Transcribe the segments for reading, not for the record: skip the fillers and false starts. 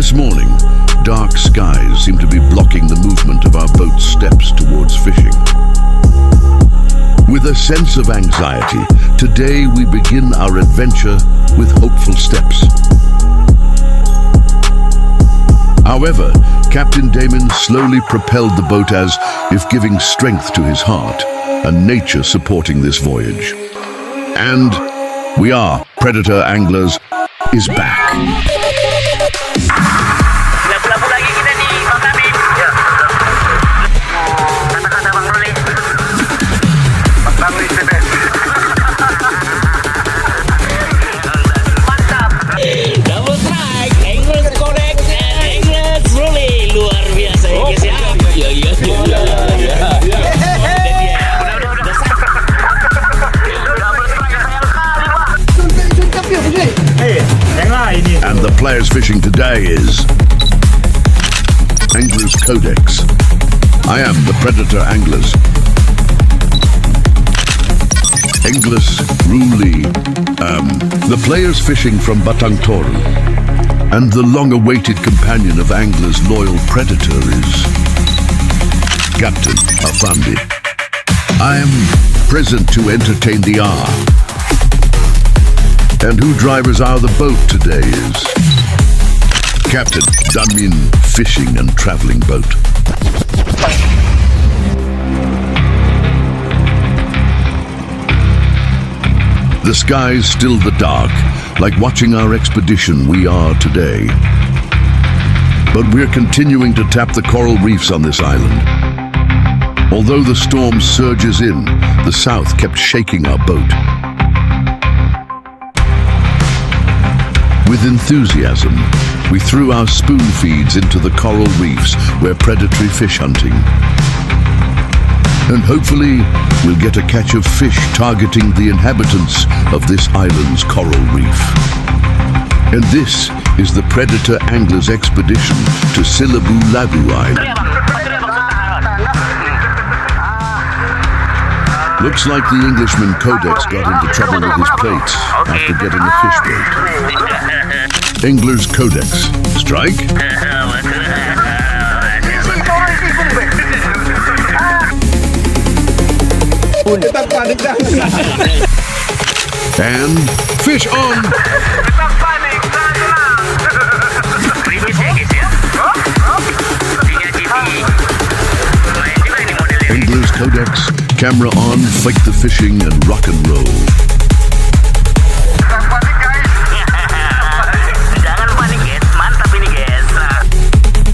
This morning, dark skies seem to be blocking the movement of our boat's steps towards fishing. With a sense of anxiety, today we begin our adventure with hopeful steps. However, Captain Damon slowly propelled the boat as if giving strength to his heart, and nature supporting this voyage. And we are Predator Anglers is back. Silabu-labu lagi kita nih, Bang Kamil. Ya, kata-kata Bang Ruli. Bang Kamil the best. Mantap. Double strike, Anglers Codex and Anglers Ruli. Luar biasa ya guys ya. Iya. And the players fishing today is Anglers Codex. I am the Predator Anglers. Anglers Ruli. The players fishing from Batang Toru. And the long-awaited companion of Anglers' loyal Predator is Captain Afandi. I am present to entertain the hour. And who drivers our the boat today is Captain Damin Fishing and Travelling Boat. The sky's still the dark, like watching our expedition we are today. But we're continuing to tap the coral reefs on this island. Although the storm surges in, the south kept shaking our boat. With enthusiasm, we threw our spoon feeds into the coral reefs where predatory fish hunting. And hopefully, we'll get a catch of fish targeting the inhabitants of this island's coral reef. And this is the Predator Anglers expedition to Silabu-labu Island. Looks like the Englishman Codex got into trouble with his plates after getting a fish bait. Anglers Codex, strike. And fish on. Anglers Codex, camera on, fight the fishing and rock and roll.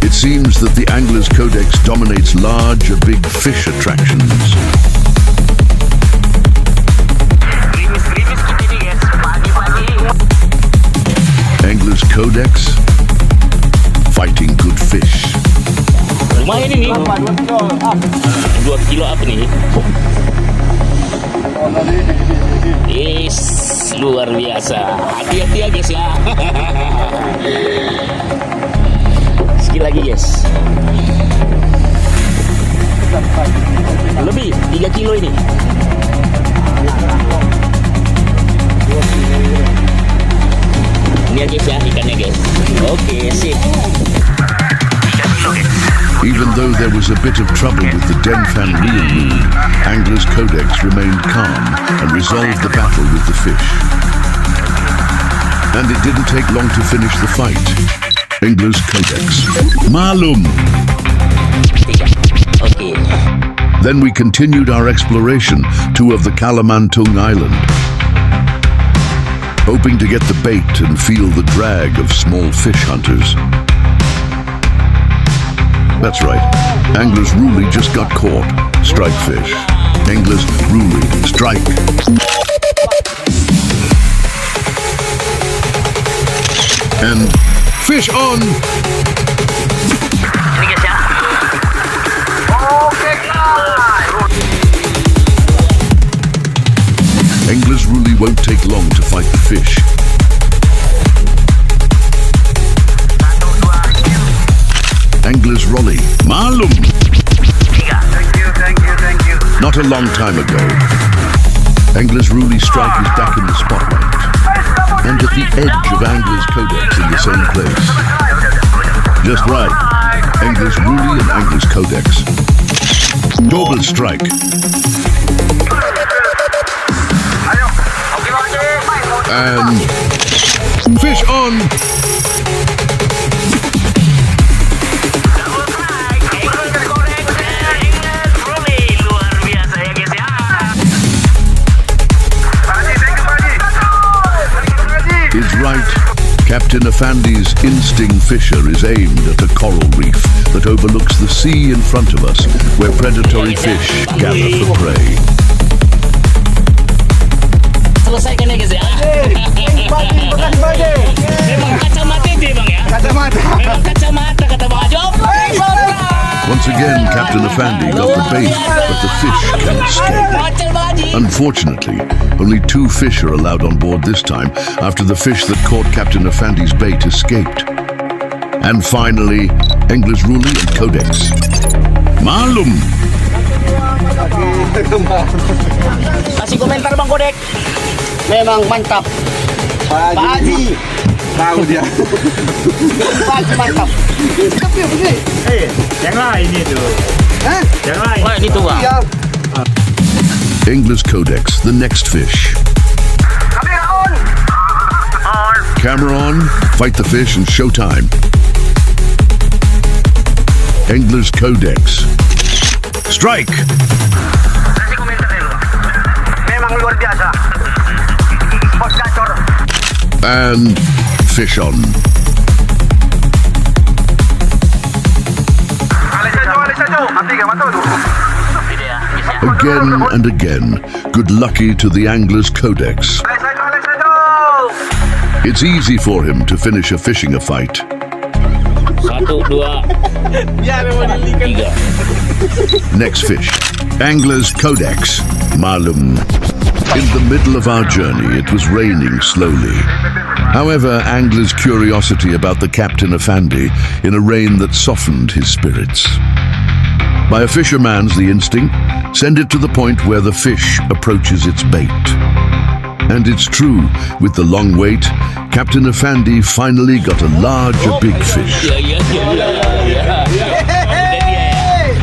It seems that the Anglers Codex dominates large, big fish attractions. Anglers Codex, fighting good fish. Lumayan ini. 2 kilo apa nih? Yes, luar biasa. Hati-hati ya guys ya. Sekali lagi guys. Lebih 3 kilo ini. Ini ya guys ya ikannya guys. Oke, sip. Even though there was a bit of trouble with the Denfan reel loom, Anglers Codex remained calm and resolved the battle with the fish. And it didn't take long to finish the fight. Anglers Codex. Malum! Okay. Then we continued our exploration to of the Kalimantan Island, hoping to get the bait and feel the drag of small fish hunters. That's right, Anglers Ruli just got caught. Strike fish. Anglers Ruli, strike. And fish on! Ini guys ya. Oke guys. Anglers Ruli won't take long to fight the fish. Anglers Roli, Malum! Thank you. Not a long time ago, Anglers Ruli strike is back in the spotlight, and at the edge of Anglers Codex in the same place. Just right. Angler's Ruli and Angler's Codex. Double strike. And fish on. Is right. Captain Affandi's instinct fisher is aimed at a coral reef that overlooks the sea in front of us, where predatory fish gather for prey. Selesaikan ya guys ya. Memang kacamata dia bang ya. Memang kacamata kata bang Ajop. Once again, Captain Affandi got the bait, but the fish can escape. Unfortunately, only 2 fish are allowed on board this time after the fish that caught Captain Affandi's bait escaped. And finally, Angler's Ruli and Codex. Malum! Kasih komentar bang Kodek. Memang mantap. Pak Haji. Tahu dia. Mantap. Yang lain itu. Yang lain. Wah ini tuh bang. Angler's Codex, the next fish. Camera on, fight the fish and showtime. Angler's Codex. Strike! Kasih komentar dulu. Memang luar biasa. Bos gacor. And fish on. Again and again, good lucky to the Angler's Codex. It's easy for him to finish a fishing a fight. 1, 2, 3. Next fish, Angler's Codex. Malum. In the middle of our journey, it was raining slowly. However, Angler's curiosity about the Captain Affandi in a rain that softened his spirits. By a fisherman's the instinct, send it to the point where the fish approaches its bait. And it's true, with the long wait, Captain Affandi finally got a large, big fish.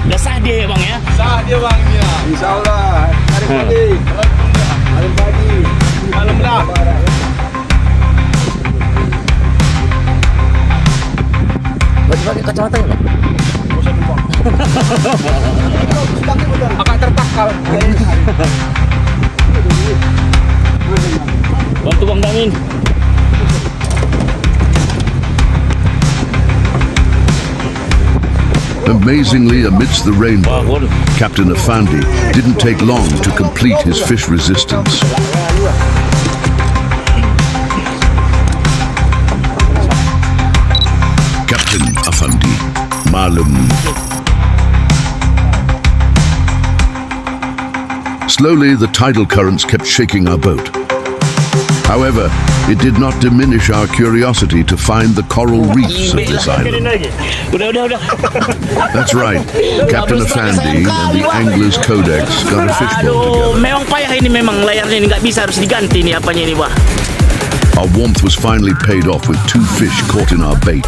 Dah sah dia bang ya. Sah dia bang dia. InsyaAllah. Hari pagi. Malam pagi. Malam dah. Bagi kacamata ya bang. Agak tertakal. Bantu bang Damin. Amazingly, amidst the rainbow, Captain Affandi didn't take long to complete his fish resistance. Captain Affandi, Malum. Slowly, the tidal currents kept shaking our boat. However, it did not diminish our curiosity to find the coral reefs of this island. Udah. That's right, Captain Affandi and the Angler's Codex got a fishbowl together. Memang payah ini, memang layarnya ini nggak bisa, harus diganti nih apanya ini wah. Our warmth was finally paid off with 2 fish caught in our bait.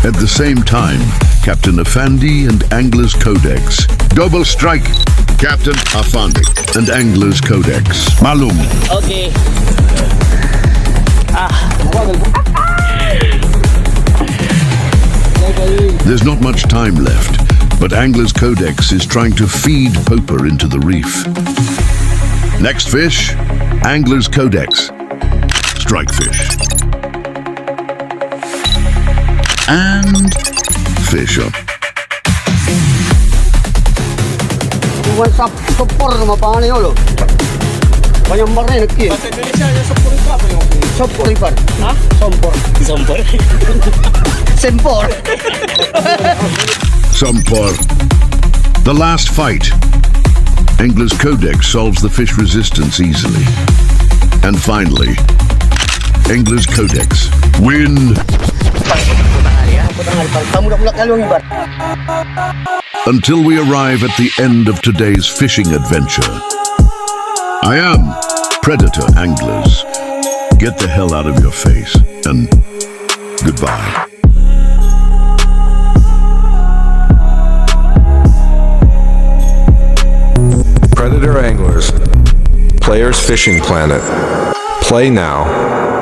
At the same time, Captain Affandi and Angler's Codex. Double strike! Captain Affandi and Angler's Codex. Malum. Okay. There's not much time left, but Angler's Codex is trying to feed Poper into the reef. Next fish, Angler's Codex. Strike fish. And fish up. Bukan sopor sama pangan ni lo. Banyak marah nak kiri. Bahasa Indonesia nya sopor itu apa yang ngomong? Sopor ipan. Hah? Sompor. Sompor. Sempor. Sumpor. The last fight. Angler's Codex solves the fish resistance easily. And finally, Angler's Codex win. Until we arrive at the end of today's fishing adventure. I am Predator Anglers, Get the hell out of your face and goodbye. Predator Anglers, Players Fishing Planet. Play now.